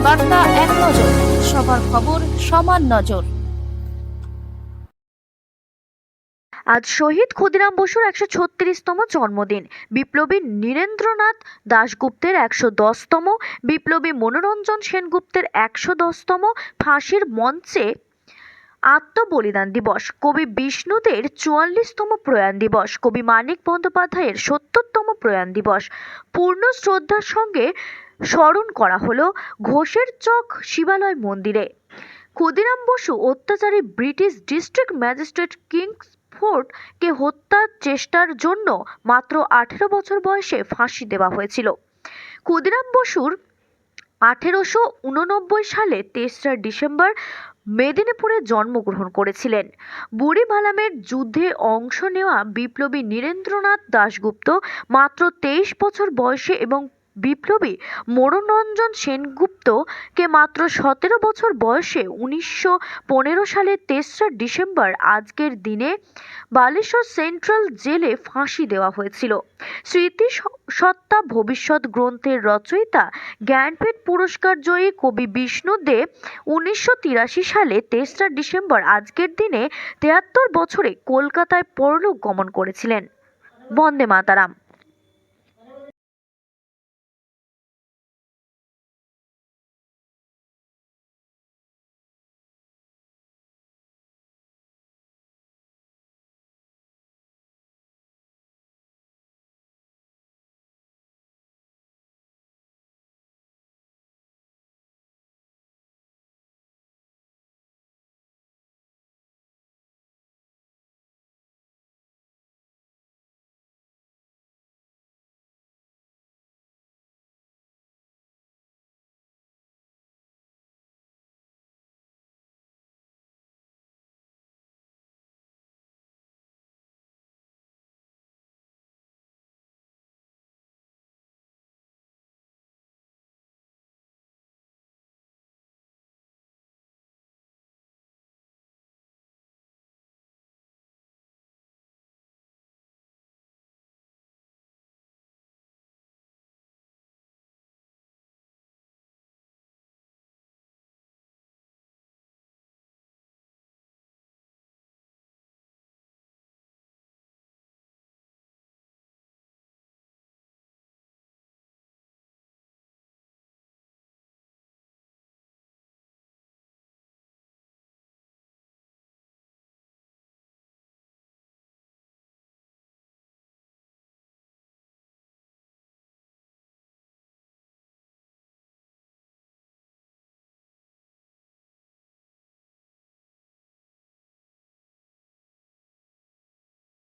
বার্তা এক নজর, সবার খবর সমান নজর। আজ শহীদ ক্ষুদিরাম বসুর ১৩৬তম জন্মদিন। বিপ্লবী নীরেন্দ্রনাথ দাশগুপ্তের ১১০তম, বিপ্লবী মনোরঞ্জন সেনগুপ্তের ১১০তম ফাঁসির মঞ্চে আত্মবলিদান দিবস, কবি বিষ্ণুদের ৪৪তম প্রয়াণ দিবস, কবি মানিক বন্দ্যোপাধ্যায়ের ৭০তম প্রয়াণ দিবস পূর্ণ শ্রদ্ধার সঙ্গে স্মরণ করা হলো ঘোষের চক শিবালয় মন্দিরে। ক্ষুদিরাম বসু অত্যাচারী ব্রিটিশ ডিস্ট্রিক্ট ম্যাজিস্ট্রেট কিংসফোর্ড কে হত্যার চেষ্টার জন্য মাত্র ১৮ বছর বয়সে ফাঁসি দেওয়া হয়েছিল। ক্ষুদিরাম বসুর ১৮৮৯ সালে ৩রা ডিসেম্বর মেদিনীপুরে জন্মগ্রহণ করেছিলেন। বুড়ি মালামের যুদ্ধে অংশ নেওয়া বিপ্লবী নীরেন্দ্রনাথ দাশগুপ্ত মাত্র ২৩ বছর বয়সে এবং বিপ্লবী মনোরঞ্জন সেনগুপ্তকে মাত্র ১৭ বছর বয়সে ১৯১৫ সালের ৩রা ডিসেম্বর আজকের দিনে বালেশ্বর সেন্ট্রাল জেলে ফাঁসি দেওয়া হয়েছিল। স্মৃতি সত্তা ভবিষ্যৎ গ্রন্থের রচয়িতা, জ্ঞানপীঠ পুরস্কার জয়ী কবি বিষ্ণু দে ১৯৮৩ সালে ৩রা ডিসেম্বর আজকের দিনে ৭৩ বছরে কলকাতায় পরলোক গমন করেছিলেন। বন্দে মাতারাম।